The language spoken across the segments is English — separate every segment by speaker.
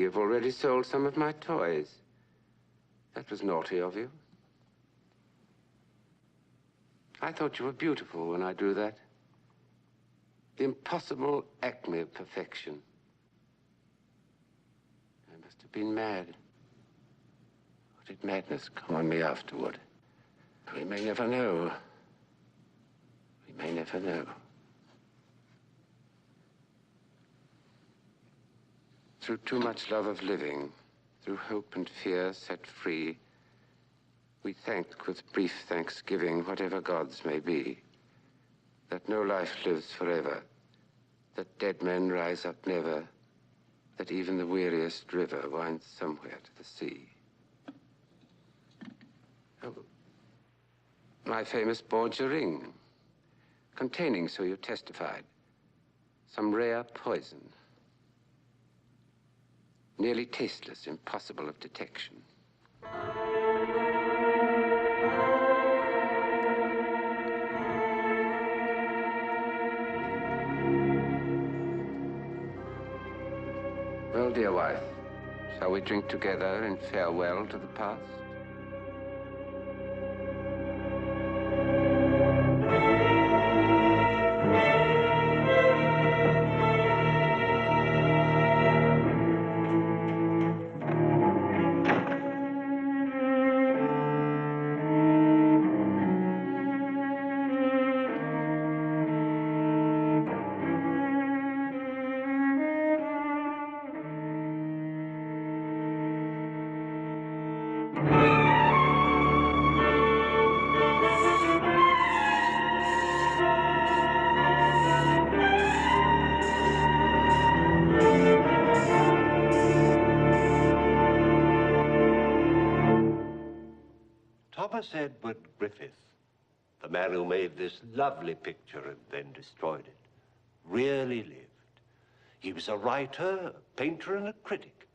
Speaker 1: you've already sold some of my toys. That was naughty of you. I thought you were beautiful when I drew that. The impossible acme of perfection. I must have been mad. Or did madness come on me afterward? We may never know. We may never know. Through too much love of living, through hope and fear set free, we thank with brief thanksgiving whatever gods may be, that no life lives forever, that dead men rise up never, that even the weariest river winds somewhere to the sea. Oh, my famous Borgia ring, containing, so you testified, some rare poison. Nearly tasteless, impossible of detection. Well, dear wife, shall we drink together in farewell to the past?
Speaker 2: Thomas Edward Griffith, the man who made this lovely picture and then destroyed it, really lived. He was a writer, a painter, and a critic.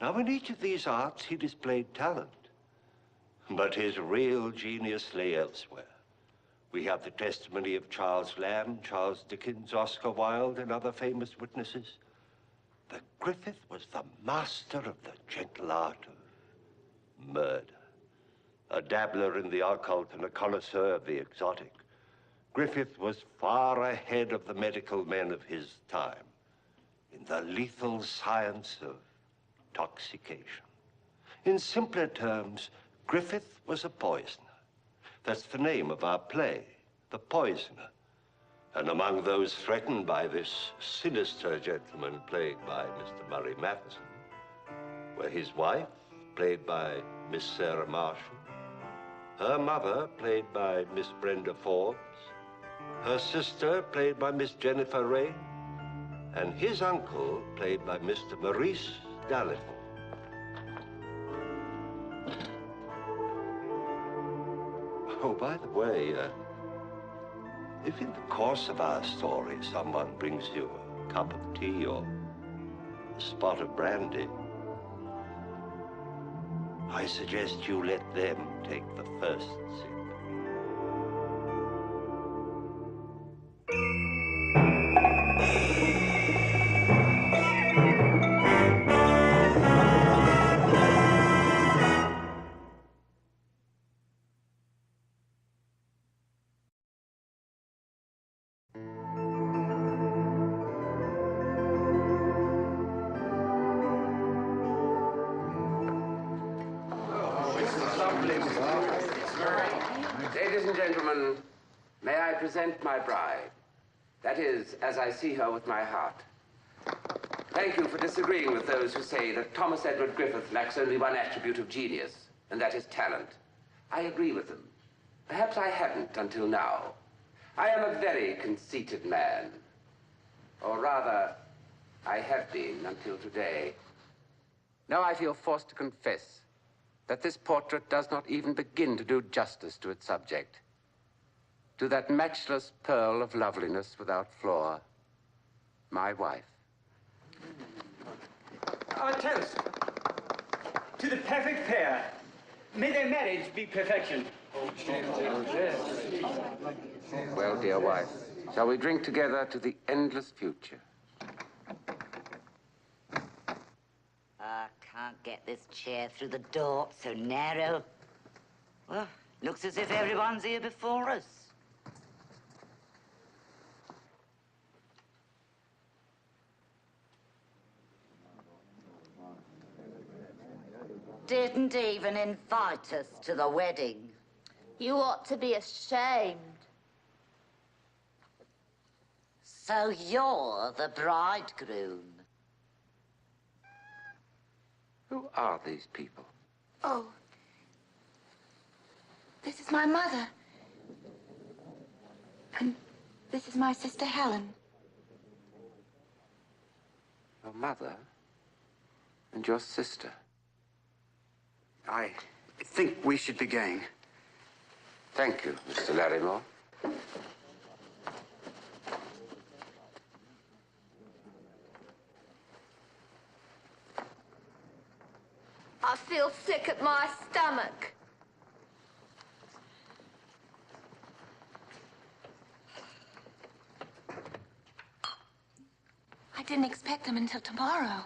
Speaker 2: Now, in each of these arts, he displayed talent. But his real genius lay elsewhere. We have the testimony of Charles Lamb, Charles Dickens, Oscar Wilde, and other famous witnesses. That Griffith was the master of the gentle art of murder. A dabbler in the occult and a connoisseur of the exotic, Griffith was far ahead of the medical men of his time in the lethal science of intoxication. In simpler terms, Griffith was a poisoner. That's the name of our play, The Poisoner. And among those threatened by this sinister gentleman played by Mr. Murray Matheson were his wife, played by Miss Sarah Marshall, her mother, played by Miss Brenda Forbes, her sister, played by Miss Jennifer Ray, and his uncle, played by Mr. Maurice Dalrymple. Oh, by the way, if in the course of our story someone brings you a cup of tea or a spot of brandy, I suggest you let them take the first sip.
Speaker 1: Ladies and gentlemen, may I present my bride? That is, as I see her with my heart. Thank you for disagreeing with those who say that Thomas Edward Griffith lacks only one attribute of genius, and that is talent. I agree with them. Perhaps I hadn't until now. I am a very conceited man. Or rather, I have been until today. Now I feel forced to confess that this portrait does not even begin to do justice to its subject, to that matchless pearl of loveliness without flaw, my wife.
Speaker 3: Our toast to the perfect pair. May their marriage be perfection.
Speaker 1: Well, dear wife, shall we drink together to the endless future?
Speaker 4: I can't get this chair through the door, so narrow. Well, looks as if everyone's here before us. Didn't even invite us to the wedding.
Speaker 5: You ought to be ashamed.
Speaker 4: So you're the bridegroom.
Speaker 1: Who are these people?
Speaker 5: Oh. This is my mother. And this is my sister Helen.
Speaker 1: Your mother and your sister.
Speaker 6: I think we should be going.
Speaker 1: Thank you, Mr. Larrymore.
Speaker 5: I feel sick at my stomach. I didn't expect them until tomorrow.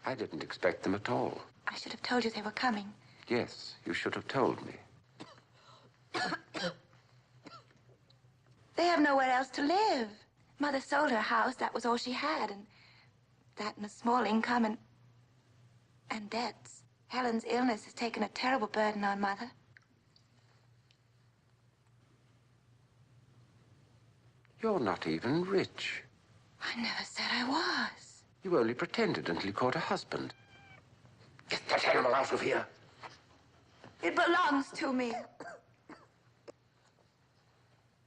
Speaker 1: I didn't expect them at all.
Speaker 5: I should have told you they were coming.
Speaker 1: Yes, you should have told me.
Speaker 5: They have nowhere else to live. Mother sold her house. That was all she had. And that and a small income and debts. Helen's illness has taken a terrible burden on Mother.
Speaker 1: You're not even rich.
Speaker 5: I never said I was.
Speaker 1: You only pretended until you caught a husband. Get that animal out of here.
Speaker 5: It belongs to me.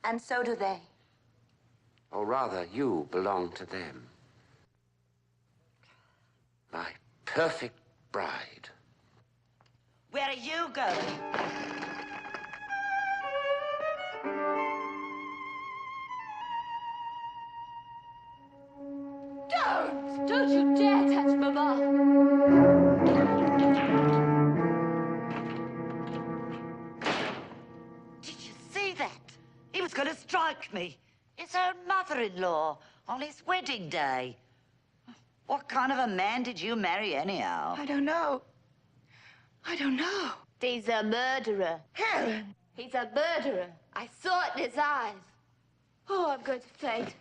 Speaker 5: And so do they.
Speaker 1: Or rather, you belong to them. My perfect bride.
Speaker 4: Where are you going?
Speaker 5: Don't you dare touch Mama.
Speaker 4: Did you see that? He was going to strike me. His own mother-in-law on his wedding day. What kind of a man did you marry anyhow?
Speaker 5: I don't know. I don't know. He's a murderer. Helen! He's a murderer. I saw it in his eyes. Oh, I'm going to faint.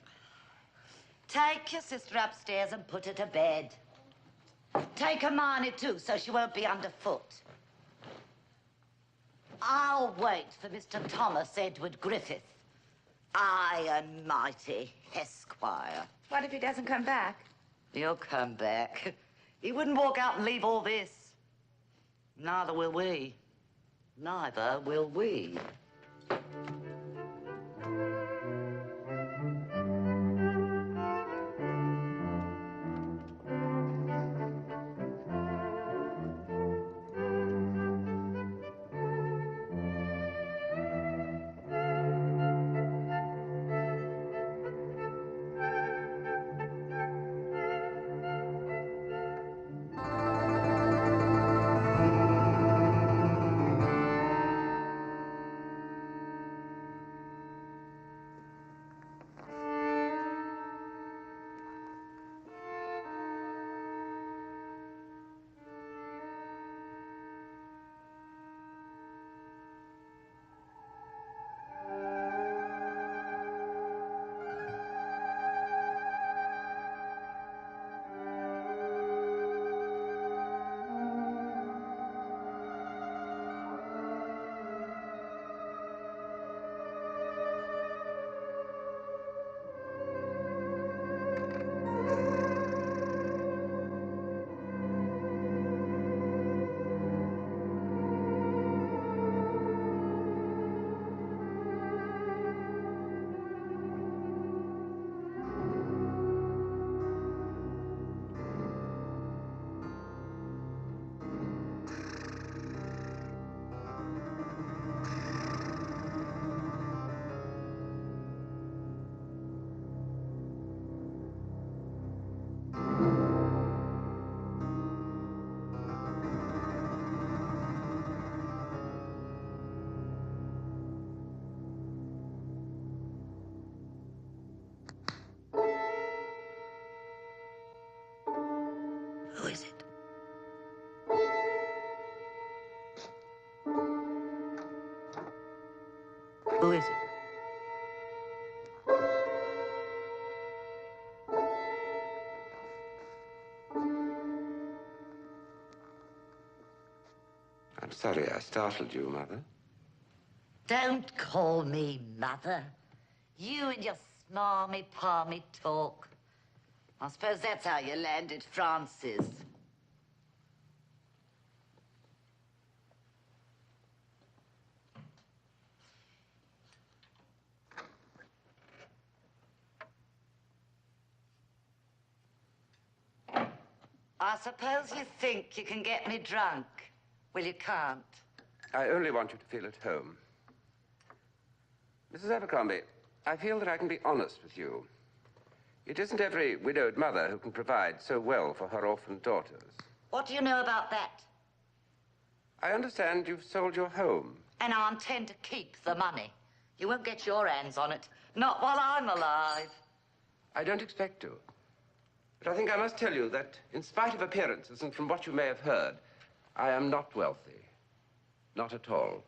Speaker 4: Take your sister upstairs and put her to bed. Take Hermione, too, so she won't be underfoot. I'll wait for Mr. Thomas Edward Griffith. High and mighty Esquire.
Speaker 5: What if he doesn't come back?
Speaker 4: He'll come back. He wouldn't walk out and leave all this. Neither will we. Neither will we. Who is it?
Speaker 1: I'm sorry I startled you, Mother.
Speaker 4: Don't call me Mother. You and your smarmy, palmy talk. I suppose that's how you landed Francis. I suppose you think you can get me drunk. Well, you can't.
Speaker 1: I only want you to feel at home. Mrs. Abercrombie, I feel that I can be honest with you. It isn't every widowed mother who can provide so well for her orphan daughters.
Speaker 4: What do you know about that?
Speaker 1: I understand you've sold your home.
Speaker 4: And I intend to keep the money. You won't get your hands on it. Not while I'm alive.
Speaker 1: I don't expect to. But I think I must tell you that, in spite of appearances and from what you may have heard, I am not wealthy. Not at all.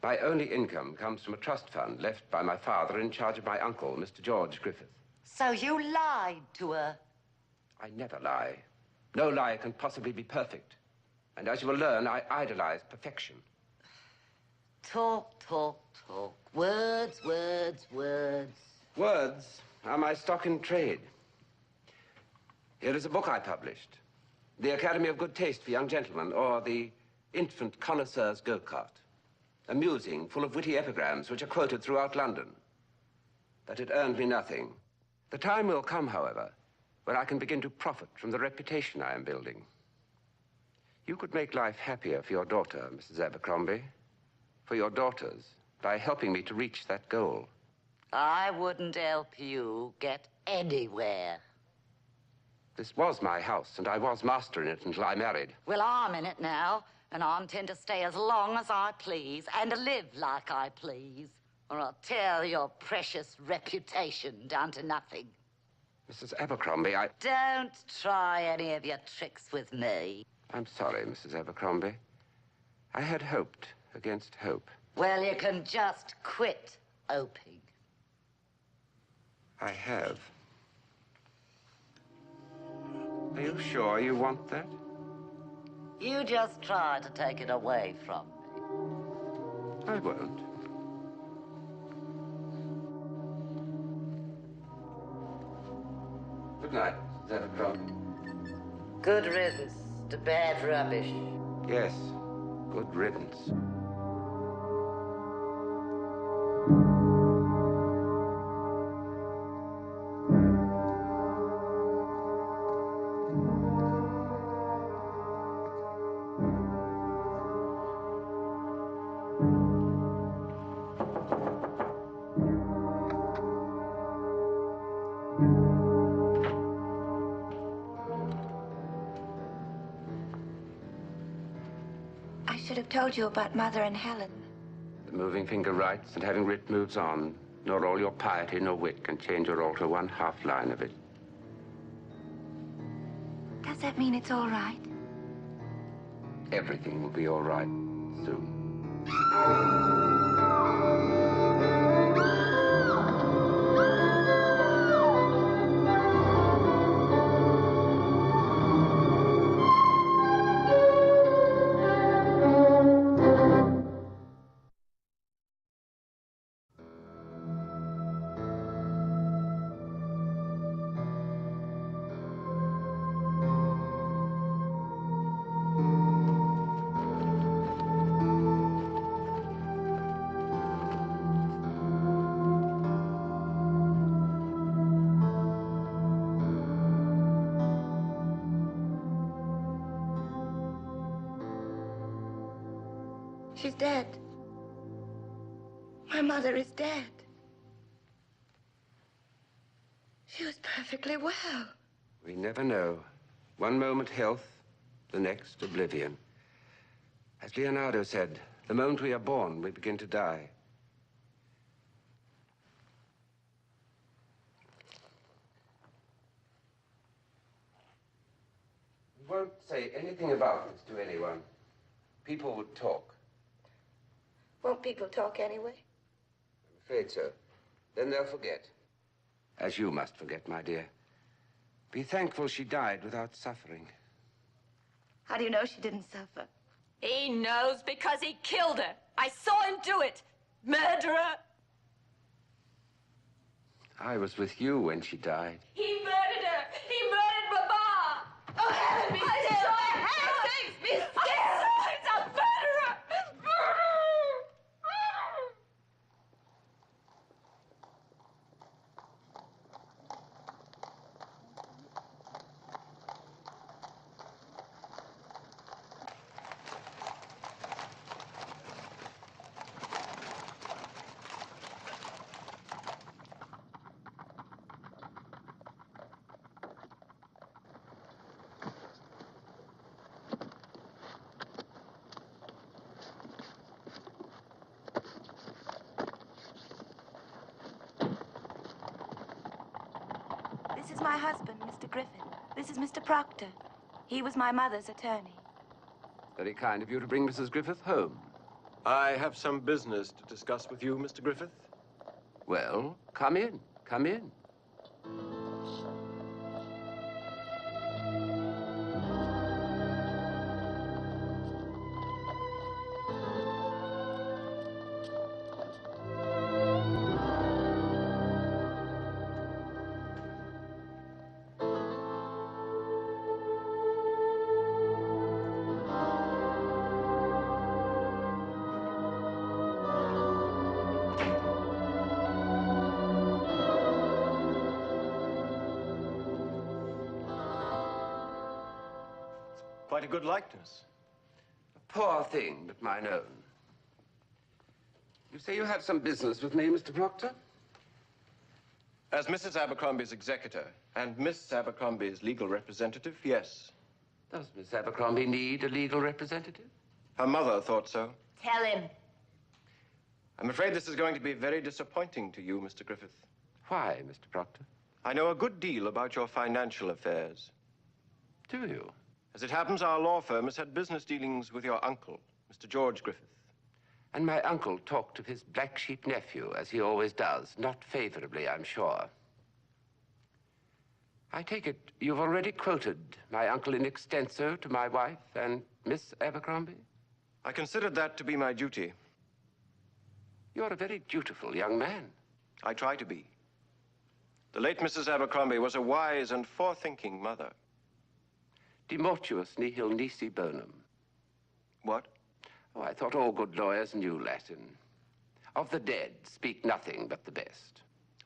Speaker 1: My only income comes from a trust fund left by my father in charge of my uncle, Mr. George Griffith.
Speaker 4: So you lied to her?
Speaker 1: I never lie. No lie can possibly be perfect. And as you will learn, I idolize perfection.
Speaker 4: Talk, talk, talk. Words, words, words.
Speaker 1: Words are my stock in trade. Here is a book I published. The Academy of Good Taste for Young Gentlemen, or the Infant Connoisseur's Go-Kart. Amusing, full of witty epigrams which are quoted throughout London. But it earned me nothing. The time will come, however, when I can begin to profit from the reputation I am building. You could make life happier for your daughter, Mrs. Abercrombie. For your daughters, by helping me to reach that goal.
Speaker 4: I wouldn't help you get anywhere.
Speaker 1: This was my house, and I was master in it until I married.
Speaker 4: Well, I'm in it now, and I intend to stay as long as I please and live like I please, or I'll tear your precious reputation down to nothing.
Speaker 1: Mrs. Abercrombie,
Speaker 4: Don't try any of your tricks with me.
Speaker 1: I'm sorry, Mrs. Abercrombie. I had hoped against hope.
Speaker 4: Well, you can just quit hoping.
Speaker 1: I have. Are you sure you want that?
Speaker 4: You just try to take it away from me.
Speaker 1: I won't. Good night, Mrs. Abercrombie.
Speaker 4: Good riddance to bad rubbish.
Speaker 1: Yes, good riddance.
Speaker 5: I should have told you about Mother and Helen.
Speaker 1: The moving finger writes, and having writ moves on. Nor all your piety nor wit can change or alter one half line of it.
Speaker 5: Does that mean it's all right?
Speaker 1: Everything will be all right soon.
Speaker 5: She's dead. My mother is dead. She was perfectly well.
Speaker 1: We never know. One moment health, the next oblivion. As Leonardo said, the moment we are born, we begin to die. We won't say anything about this to anyone. People would talk.
Speaker 5: Won't people talk anyway?
Speaker 1: Afraid so. Then they'll forget. As you must forget, my dear. Be thankful she died without suffering.
Speaker 5: How do you know she didn't suffer?
Speaker 7: He knows because he killed her. I saw him do it. Murderer.
Speaker 1: I was with you when she died.
Speaker 7: He murdered her. He murdered Mama.
Speaker 5: Oh, heaven be still!
Speaker 7: Heavens be still! He's a murderer.
Speaker 5: This is my husband, Mr. Griffith. This is Mr. Proctor. He was my mother's attorney.
Speaker 1: Very kind of you to bring Mrs. Griffith home.
Speaker 8: I have some business to discuss with you, Mr. Griffith.
Speaker 1: Well, come in. Come in.
Speaker 8: Quite a good likeness.
Speaker 1: A poor thing, but mine own. You say you have some business with me, Mr. Proctor?
Speaker 8: As Mrs. Abercrombie's executor and Miss Abercrombie's legal representative, yes.
Speaker 1: Does Miss Abercrombie need a legal representative?
Speaker 8: Her mother thought so.
Speaker 7: Tell him.
Speaker 8: I'm afraid this is going to be very disappointing to you, Mr. Griffith.
Speaker 1: Why, Mr. Proctor?
Speaker 8: I know a good deal about your financial affairs.
Speaker 1: Do you?
Speaker 8: As it happens, our law firm has had business dealings with your uncle, Mr. George Griffith.
Speaker 1: And my uncle talked of his black sheep nephew, as he always does. Not favorably, I'm sure. I take it you've already quoted my uncle in extenso to my wife and Miss Abercrombie?
Speaker 8: I considered that to be my duty.
Speaker 1: You're a very dutiful young man.
Speaker 8: I try to be. The late Mrs. Abercrombie was a wise and forethinking mother.
Speaker 1: De mortuis nihil nisi bonum.
Speaker 8: What?
Speaker 1: Oh, I thought all good lawyers knew Latin. Of the dead, speak nothing but the best.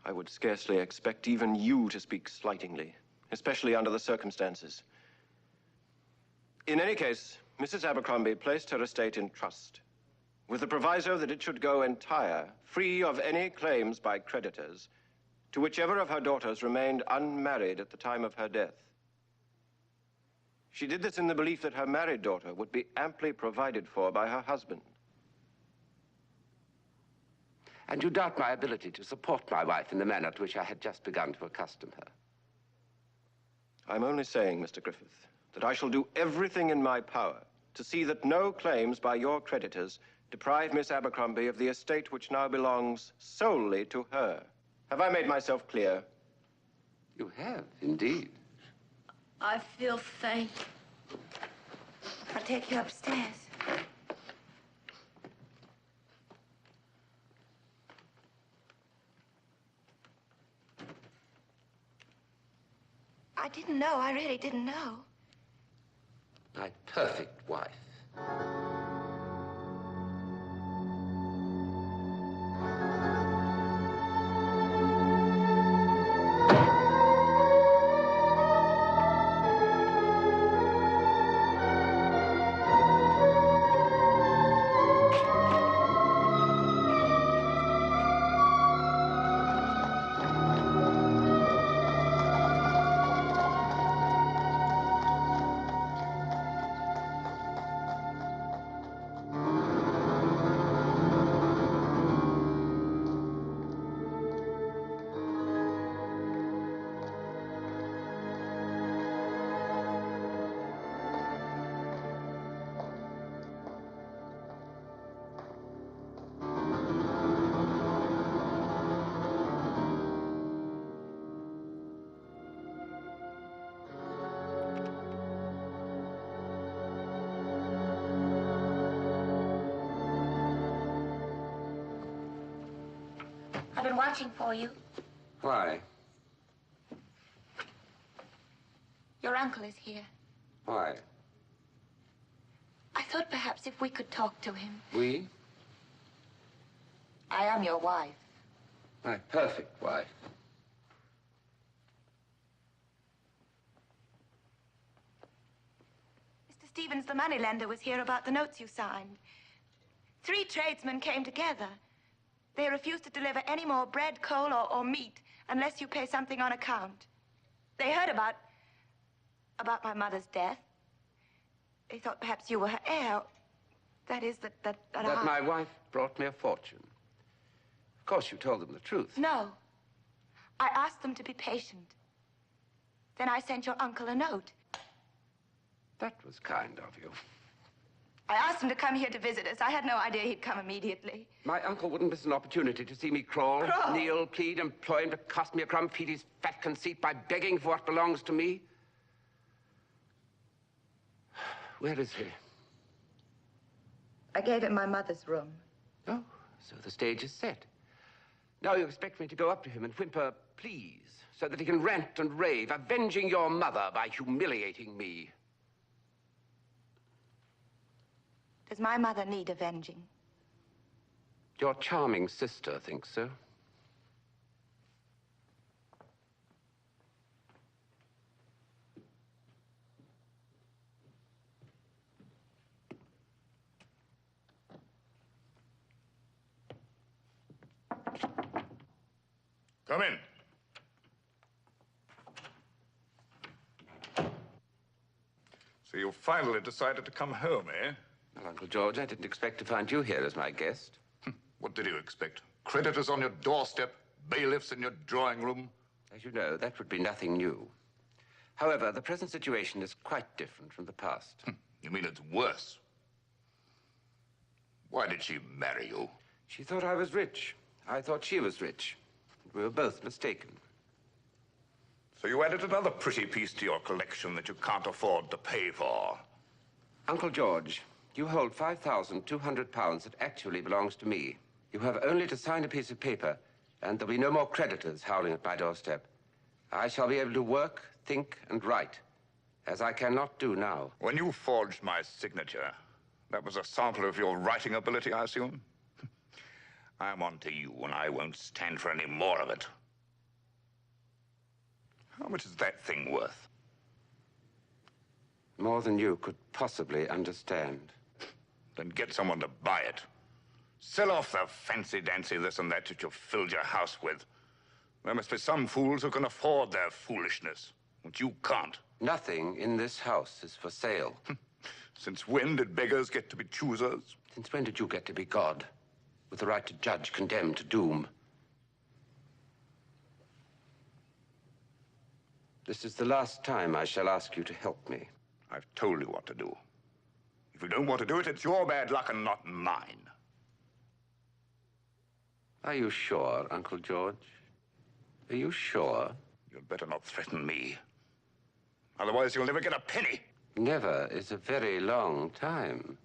Speaker 8: I would scarcely expect even you to speak slightingly, especially under the circumstances. In any case, Mrs. Abercrombie placed her estate in trust, with the proviso that it should go entire, free of any claims by creditors, to whichever of her daughters remained unmarried at the time of her death. She did this in the belief that her married daughter would be amply provided for by her husband.
Speaker 1: And you doubt my ability to support my wife in the manner to which I had just begun to accustom her.
Speaker 8: I'm only saying, Mr. Griffith, that I shall do everything in my power to see that no claims by your creditors deprive Miss Abercrombie of the estate which now belongs solely to her. Have I made myself clear?
Speaker 1: You have, indeed.
Speaker 7: I feel faint.
Speaker 5: I'll take you upstairs. I didn't know. I really didn't know.
Speaker 1: My perfect wife.
Speaker 5: I've been watching for you.
Speaker 1: Why?
Speaker 5: Your uncle is here.
Speaker 1: Why?
Speaker 5: I thought perhaps if we could talk to him.
Speaker 1: We?
Speaker 5: I am your wife.
Speaker 1: My perfect wife.
Speaker 5: Mr. Stevens, the moneylender, was here about the notes you signed. 3 tradesmen came together. They refused to deliver any more bread, coal, or meat unless you pay something on account. They heard about my mother's death. They thought perhaps you were her heir. That is, that
Speaker 1: my wife brought me a fortune. Of course, you told them the truth.
Speaker 5: No. I asked them to be patient. Then I sent your uncle a note.
Speaker 1: That was kind of you.
Speaker 5: I asked him to come here to visit us. I had no idea he'd come immediately.
Speaker 1: My uncle wouldn't miss an opportunity to see me crawl, kneel, plead, employ him to cost me a crumb, feed his fat conceit by begging for what belongs to me. Where is he?
Speaker 5: I gave him my mother's room.
Speaker 1: Oh, so the stage is set. Now you expect me to go up to him and whimper, please, so that he can rant and rave, avenging your mother by humiliating me.
Speaker 5: Does my mother need avenging?
Speaker 1: Your charming sister thinks so.
Speaker 9: Come in. So you finally decided to come home, eh?
Speaker 1: Well, Uncle George, I didn't expect to find you here as my guest.
Speaker 9: What did you expect? Creditors on your doorstep, bailiffs in your drawing room?
Speaker 1: As you know, that would be nothing new. However, the present situation is quite different from the past.
Speaker 9: You mean it's worse? Why did she marry you?
Speaker 1: She thought I was rich. I thought she was rich. We were both mistaken.
Speaker 9: So you added another pretty piece to your collection that you can't afford to pay for.
Speaker 1: Uncle George, you hold £5,200 that actually belongs to me. You have only to sign a piece of paper, and there'll be no more creditors howling at my doorstep. I shall be able to work, think, and write, as I cannot do now.
Speaker 9: When you forged my signature, that was a sample of your writing ability, I assume? I'm on to you, and I won't stand for any more of it. How much is that thing worth?
Speaker 1: More than you could possibly understand.
Speaker 9: Then get someone to buy it. Sell off the fancy-dancy this and that you filled your house with. There must be some fools who can afford their foolishness, but you can't.
Speaker 1: Nothing in this house is for sale.
Speaker 9: Since when did beggars get to be choosers?
Speaker 1: Since when did you get to be God, with the right to judge, condemn, to doom? This is the last time I shall ask you to help me.
Speaker 9: I've told you what to do. If you don't want to do it, it's your bad luck and not mine.
Speaker 1: Are you sure, Uncle George? Are you sure?
Speaker 9: You'd better not threaten me. Otherwise, you'll never get a penny.
Speaker 1: Never is a very long time.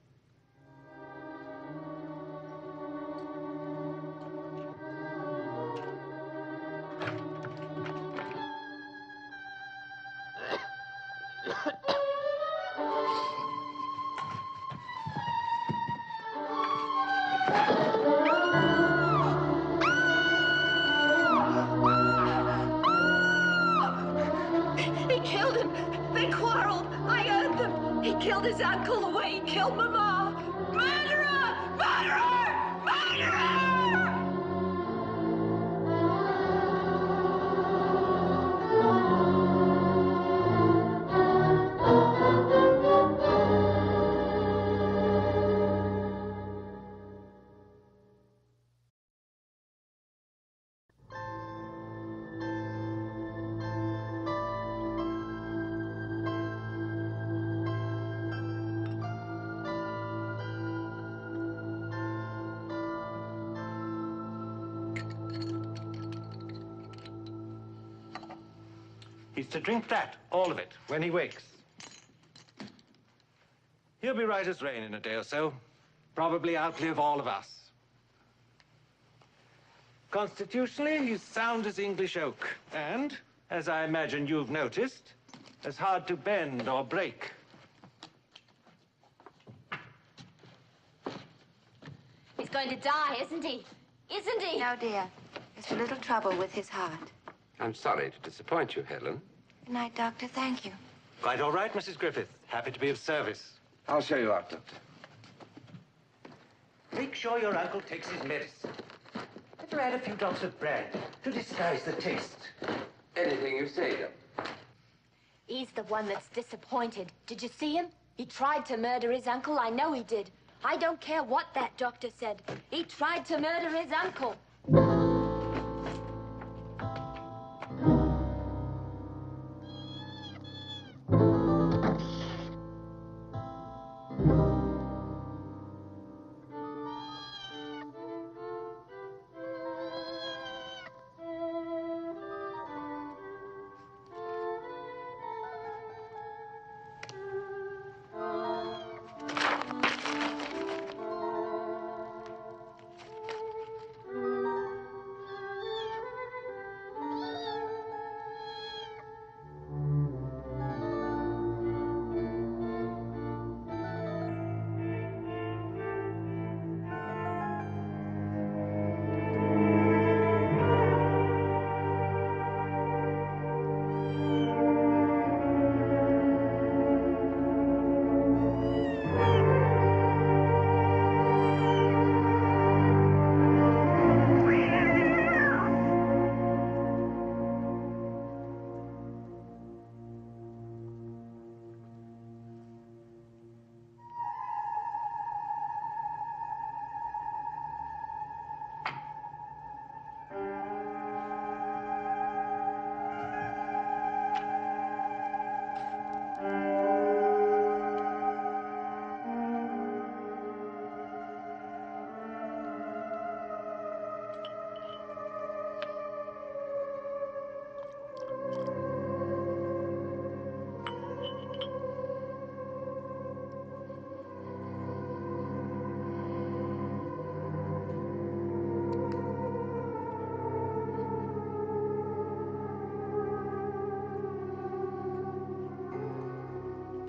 Speaker 7: He killed him. They quarreled. I heard them. He killed his uncle the way he killed Mama. Murderer! Murderer! Murderer!
Speaker 2: He's to drink that, all of it, when he wakes. He'll be right as rain in a day or so. Probably outlive all of us.
Speaker 10: Constitutionally, he's sound as English oak. And, as I imagine you've noticed, as hard to bend or break.
Speaker 11: He's going to die, isn't he? Isn't he?
Speaker 5: No, dear. Just a little trouble with his heart.
Speaker 1: I'm sorry to disappoint you, Helen.
Speaker 5: Good night, Doctor. Thank you.
Speaker 10: Quite all right, Mrs. Griffith. Happy to be of service.
Speaker 1: I'll show you out, Doctor.
Speaker 10: Make sure your uncle takes his medicine. Better add a few drops of bread to disguise the taste.
Speaker 1: Anything you say, Doctor.
Speaker 11: He's the one that's disappointed. Did you see him? He tried to murder his uncle. I know he did. I don't care what that doctor said. He tried to murder his uncle.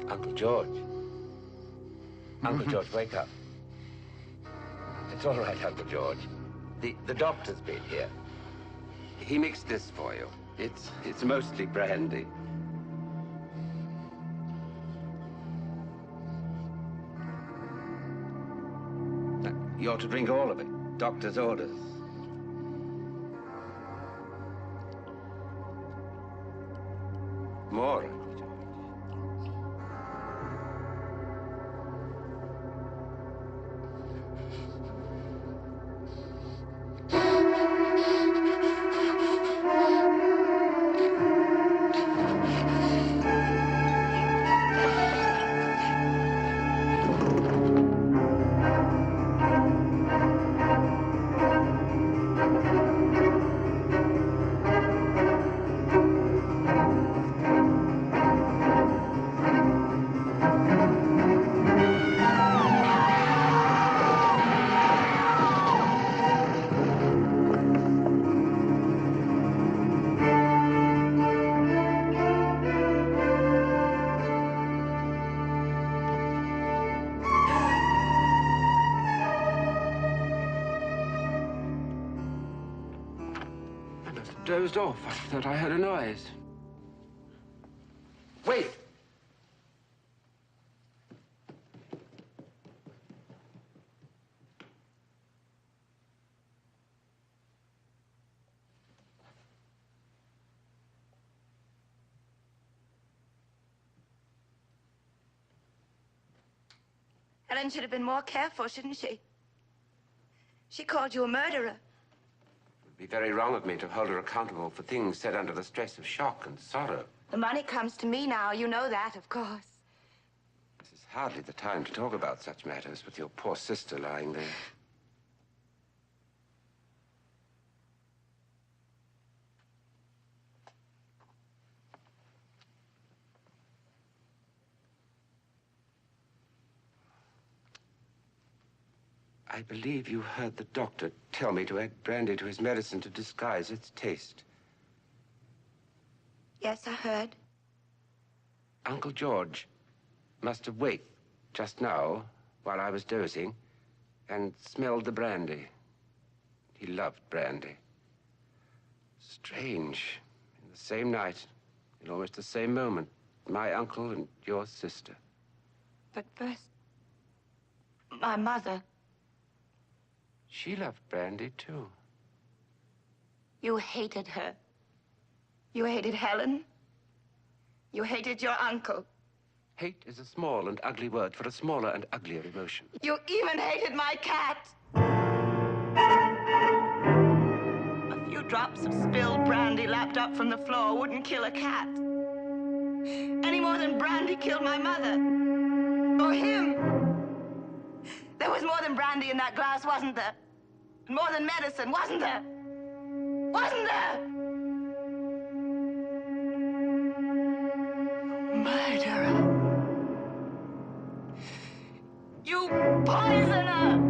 Speaker 1: Uncle George. Uncle George, wake up. It's all right, Uncle George. The doctor's been here. He mixed this for you. It's mostly brandy. You ought to drink all of it. Doctor's orders. More, Uncle George. Dozed off. I thought I heard a noise. Wait!
Speaker 5: Helen should have been more careful, shouldn't she? She called you a murderer.
Speaker 1: It would be very wrong of me to hold her accountable for things said under the stress of shock and sorrow.
Speaker 5: The money comes to me now. You know that, of course.
Speaker 1: This is hardly the time to talk about such matters with your poor sister lying there. I believe you heard the doctor tell me to add brandy to his medicine to disguise its taste.
Speaker 5: Yes, I heard.
Speaker 1: Uncle George must have waked just now while I was dozing and smelled the brandy. He loved brandy. Strange. In the same night, in almost the same moment, my uncle and your sister.
Speaker 5: But first, my mother.
Speaker 1: She loved brandy, too.
Speaker 5: You hated her. You hated Helen. You hated your uncle.
Speaker 1: Hate is a small and ugly word for a smaller and uglier emotion.
Speaker 5: You even hated my cat. A few drops of spilled brandy lapped up from the floor wouldn't kill a cat. Any more than brandy killed my mother. Or him. There was more than brandy in that glass, wasn't there? And more than medicine, wasn't there? Wasn't there? Murderer. You poisoner!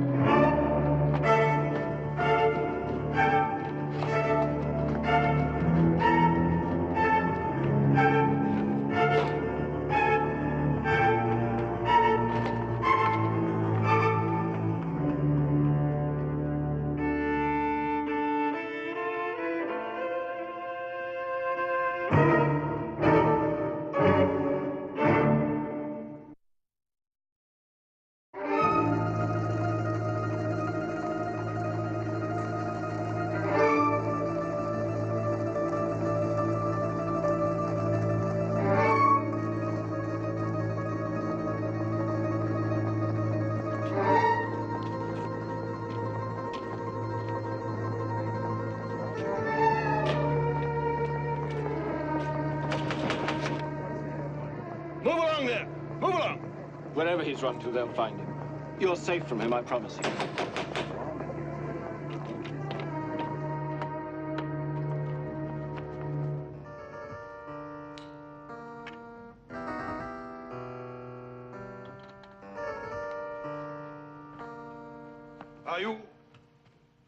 Speaker 8: Move along there! Move along! Wherever he's run to, they'll find him. You're safe from him, I promise you.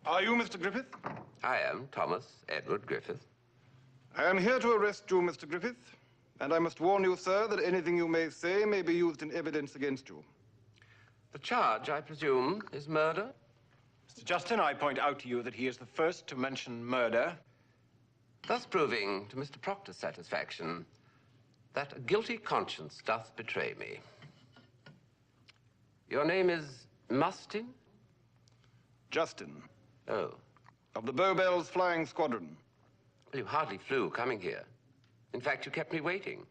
Speaker 12: Are you Mr. Griffith?
Speaker 1: I am Thomas Edward Griffith.
Speaker 12: I am here to arrest you, Mr. Griffith. And I must warn you, sir, that anything you may say may be used in evidence against you.
Speaker 1: The charge, I presume, is murder?
Speaker 8: Mr. Justin, I point out to you that he is the first to mention murder.
Speaker 1: Thus proving to Mr. Proctor's satisfaction that a guilty conscience doth betray me. Your name is Mustin?
Speaker 12: Justin.
Speaker 1: Oh.
Speaker 12: Of the Bowbells Flying Squadron.
Speaker 1: Well, you hardly flew coming here. In fact, you kept me waiting.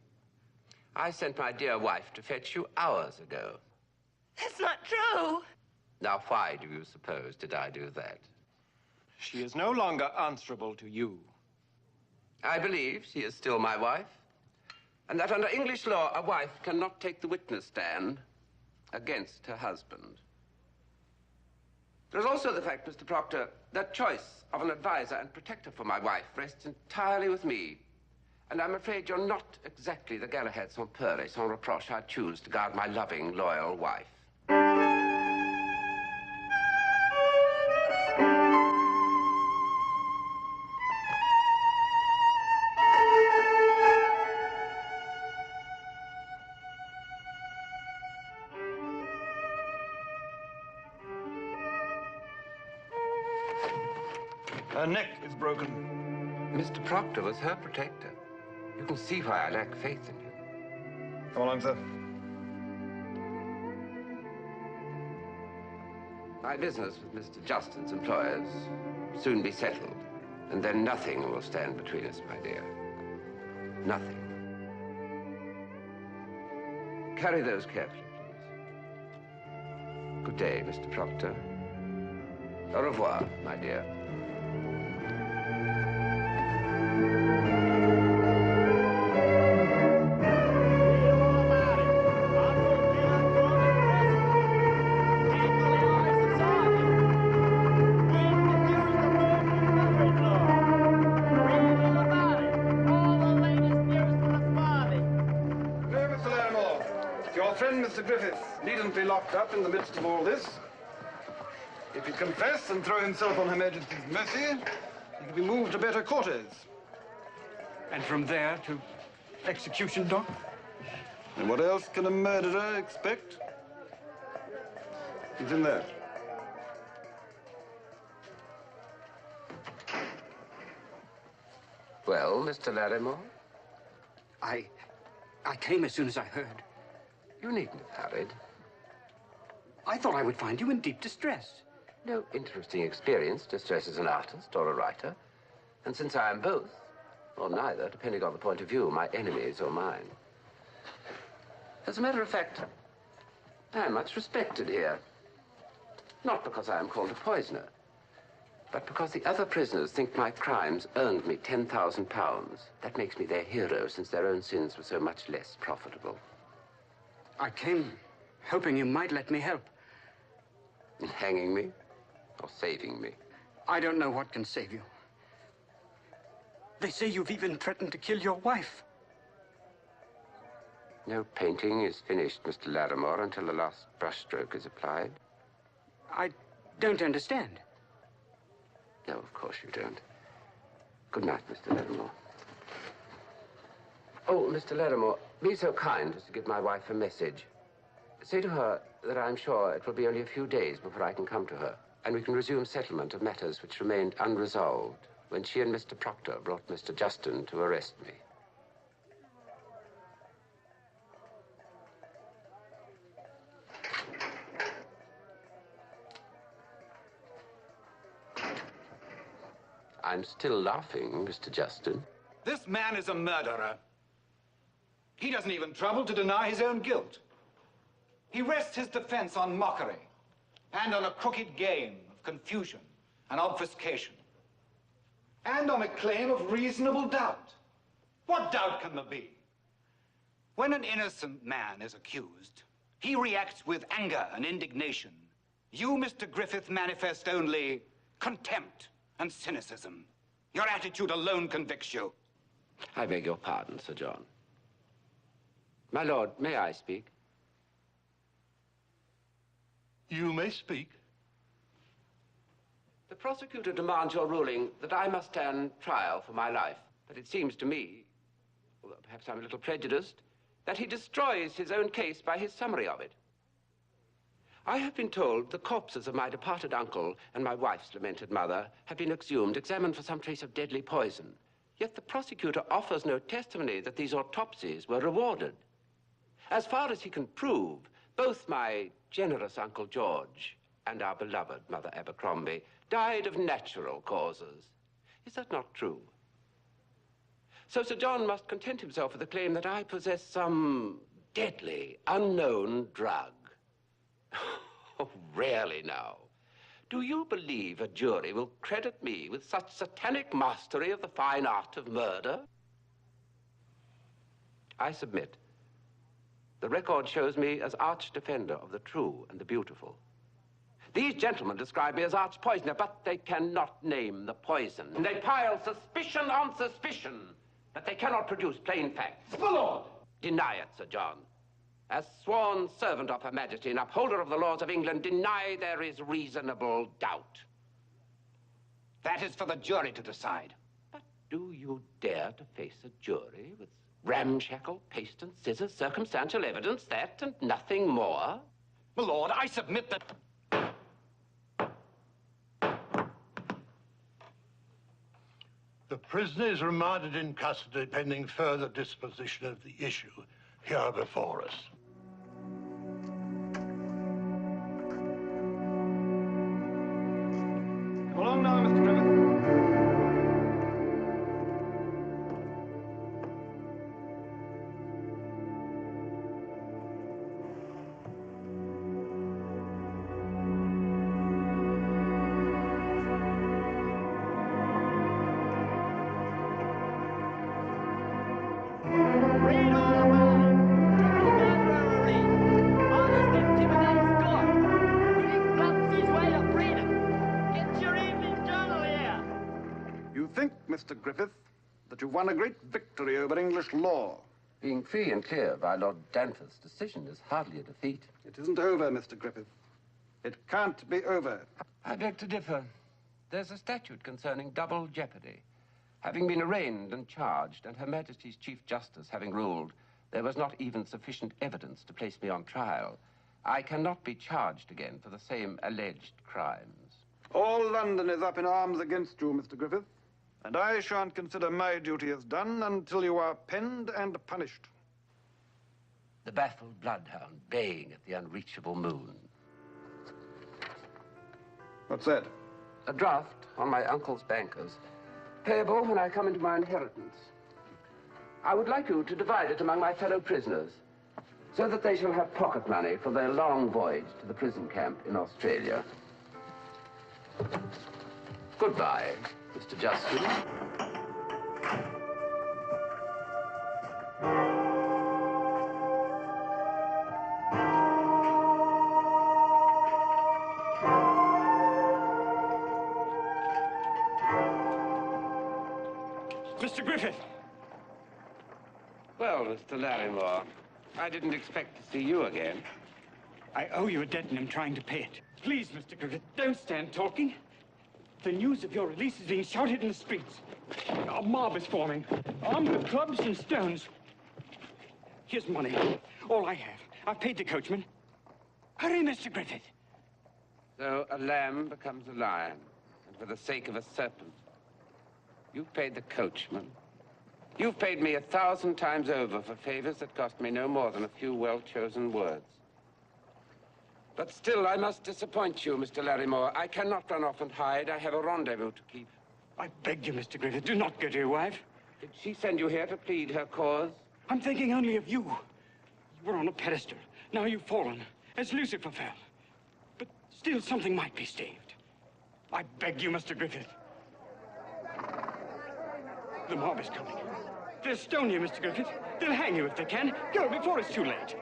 Speaker 1: I sent my dear wife to fetch you hours ago.
Speaker 5: That's not true.
Speaker 1: Now, why do you suppose did I do that?
Speaker 8: She is no longer answerable to you.
Speaker 1: I believe she is still my wife, and that under English law, a wife cannot take the witness stand against her husband. There's also the fact, Mr. Proctor, that choice of an advisor and protector for my wife rests entirely with me. And I'm afraid you're not exactly the Galahad sans peur et sans reproche I'd choose to guard my loving, loyal wife.
Speaker 12: Her neck is broken.
Speaker 1: Mr. Proctor was her protector. You can see why I lack faith in him.
Speaker 12: Come along, sir.
Speaker 1: My business with Mr. Justin's employers will soon be settled, and then nothing will stand between us, my dear. Nothing. Carry those carefully, please. Good day, Mr. Proctor. Au revoir, my dear.
Speaker 12: Mr. Griffith needn't be locked up in the midst of all this. If he'd confess and throw himself on Her Majesty's mercy, he could be moved to better quarters.
Speaker 6: And from there to execution, Doc?
Speaker 12: And what else can a murderer expect? He's in there.
Speaker 1: Well, Mr. Larimore?
Speaker 6: I came as soon as I heard.
Speaker 1: You needn't have hurried.
Speaker 6: I thought I would find you in deep distress.
Speaker 1: No interesting experience distresses an artist or a writer. And since I am both, or neither, depending on the point of view, my enemies or mine. As a matter of fact, I am much respected here. Not because I am called a poisoner, but because the other prisoners think my crimes earned me £10,000. That makes me their hero, since their own sins were so much less profitable.
Speaker 6: I came hoping you might let me help.
Speaker 1: In hanging me or saving me?
Speaker 6: I don't know what can save you. They say you've even threatened to kill your wife.
Speaker 1: No painting is finished, Mr. Larimore, until the last brushstroke is applied.
Speaker 6: I don't understand.
Speaker 1: No, of course you don't. Good night, Mr. Larimore. Oh, Mr. Larimore, be so kind as to give my wife a message. Say to her that I'm sure it will be only a few days before I can come to her, and we can resume settlement of matters which remained unresolved when she and Mr. Proctor brought Mr. Justin to arrest me. I'm still laughing, Mr. Justin.
Speaker 12: This man is a murderer. He doesn't even trouble to deny his own guilt. He rests his defense on mockery and on a crooked game of confusion and obfuscation and on a claim of reasonable doubt. What doubt can there be? When an innocent man is accused, he reacts with anger and indignation. You, Mr. Griffith, manifest only contempt and cynicism. Your attitude alone convicts you.
Speaker 1: I beg your pardon, Sir John. My lord, may I speak?
Speaker 2: You may speak.
Speaker 1: The prosecutor demands your ruling that I must stand trial for my life. But it seems to me, although perhaps I'm a little prejudiced, that he destroys his own case by his summary of it. I have been told the corpses of my departed uncle and my wife's lamented mother have been exhumed, examined for some trace of deadly poison. Yet the prosecutor offers no testimony that these autopsies were rewarded. As far as he can prove, both my generous Uncle George and our beloved Mother Abercrombie died of natural causes. Is that not true? So Sir John must content himself with the claim that I possess some deadly, unknown drug. Oh, really now? Do you believe a jury will credit me with such satanic mastery of the fine art of murder? I submit. The record shows me as arch-defender of the true and the beautiful. These gentlemen describe me as arch-poisoner, but they cannot name the poison. They pile suspicion on suspicion, but they cannot produce plain facts.
Speaker 12: My lord!
Speaker 1: Deny it, Sir John. As sworn servant of Her Majesty and upholder of the laws of England, deny there is reasonable doubt.
Speaker 12: That is for the jury to decide.
Speaker 1: But do you dare to face a jury with ramshackle, paste and scissors, circumstantial evidence, that and nothing more?
Speaker 12: My lord, I submit that...
Speaker 2: The prisoner is remanded in custody pending further disposition of the issue here before us.
Speaker 12: Come along now, Mr. Griffith. You think, Mr. Griffith, that you've won a great victory over English law.
Speaker 1: Being free and clear by Lord Danforth's decision is hardly a defeat.
Speaker 12: It isn't over, Mr. Griffith.
Speaker 6: It can't be over.
Speaker 1: I beg to differ. There's a statute concerning double jeopardy. Having been arraigned and charged, and Her Majesty's Chief Justice having ruled there was not even sufficient evidence to place me on trial, I cannot be charged again for the same alleged crimes.
Speaker 6: All London is up in arms against you, Mr. Griffith. And I shan't consider my duty as done until you are penned and punished.
Speaker 1: The baffled bloodhound baying at the unreachable moon.
Speaker 6: What's that?
Speaker 1: A draft on my uncle's bankers, payable when I come into my inheritance. I would like you to divide it among my fellow prisoners, so that they shall have pocket money for their long voyage to the prison camp in Australia. Goodbye, Mr. Justin.
Speaker 3: Mr. Griffith!
Speaker 1: Well, Mr. Larrimore, I didn't expect to see you again.
Speaker 3: I owe you a debt and I'm trying to pay it. Please, Mr. Griffith, don't stand talking. The news of your release is being shouted in the streets. A mob is forming, armed with clubs and stones. Here's money, all I have. I've paid the coachman. Hurry, Mr. Griffith.
Speaker 1: So a lamb becomes a lion, and for the sake of a serpent. You've paid the coachman. You've paid me 1,000 times over for favors that cost me no more than a few well-chosen words. But still, I must disappoint you, Mr. Larrimore. I cannot run off and hide. I have a rendezvous to keep.
Speaker 3: I beg you, Mr. Griffith, do not go to your wife.
Speaker 1: Did she send you here to plead her cause?
Speaker 3: I'm thinking only of you. You were on a pedestal. Now you've fallen, as Lucifer fell. But still, something might be saved. I beg you, Mr. Griffith. The mob is coming. They'll stone you, Mr. Griffith. They'll hang you if they can. Go before it's too late.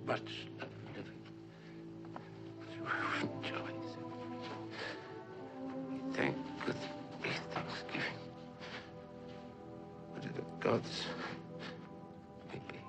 Speaker 1: Much of living through joys. Thank with me thanksgiving. Whatever gods may be.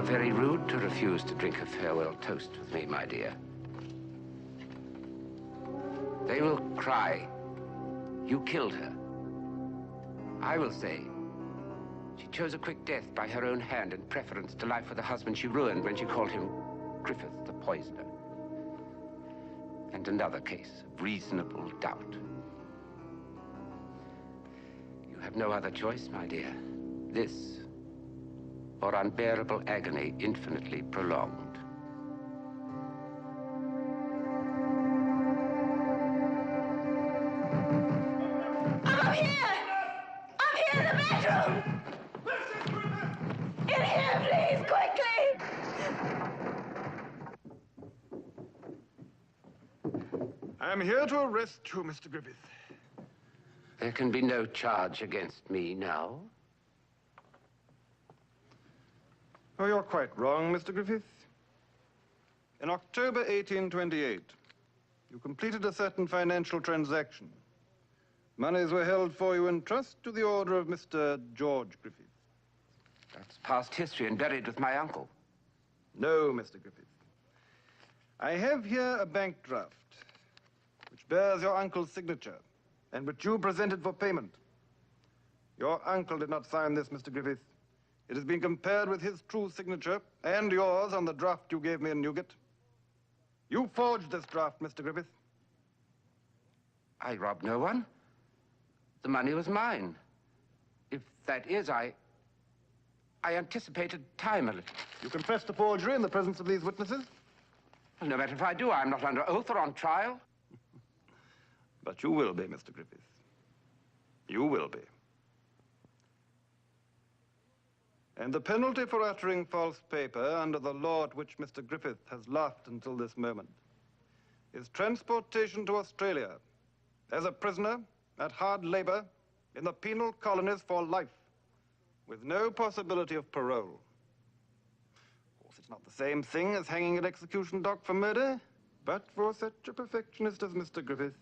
Speaker 1: Very rude to refuse to drink a farewell toast with me, my dear. They will cry, you killed her. I will say, she chose a quick death by her own hand in preference to life with a husband she ruined when she called him Griffith the poisoner. And another case of reasonable doubt. You have no other choice, my dear. This or unbearable agony infinitely prolonged.
Speaker 7: I'm here! I'm here in the bedroom! In here, please, quickly!
Speaker 6: I'm here to arrest you, Mr. Griffith.
Speaker 1: There can be no charge against me now.
Speaker 6: Oh, you're quite wrong, Mr. Griffith. In October 1828, you completed a certain financial transaction. Monies were held for you in trust to the order of Mr. George Griffith.
Speaker 1: That's past history and buried with my uncle.
Speaker 6: No, Mr. Griffith. I have here a bank draft, which bears your uncle's signature, and which you presented for payment. Your uncle did not sign this, Mr. Griffith. It has been compared with his true signature and yours on the draft you gave me in Newgate. You forged this draft, Mr. Griffith.
Speaker 1: I robbed no one. The money was mine. If that is, I anticipated time a little.
Speaker 6: You confess to forgery in the presence of these witnesses?
Speaker 1: Well, no matter if I do, I'm not under oath or on trial.
Speaker 6: But you will be, Mr. Griffith. You will be. And the penalty for uttering false paper under the law at which Mr. Griffith has laughed until this moment is transportation to Australia as a prisoner at hard labor in the penal colonies for life, with no possibility of parole. Of course, it's not the same thing as hanging at execution dock for murder, but for such a perfectionist as Mr. Griffith,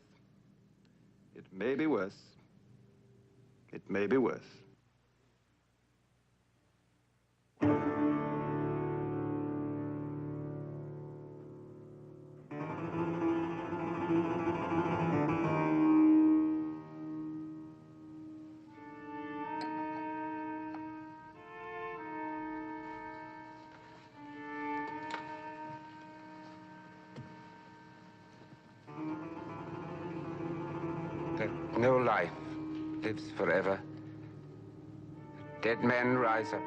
Speaker 6: it may be worse. It may be worse.
Speaker 1: That no life lives forever. Dead men rise up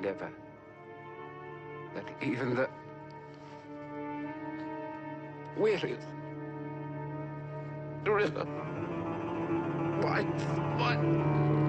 Speaker 1: never. That even the weariest river winds one.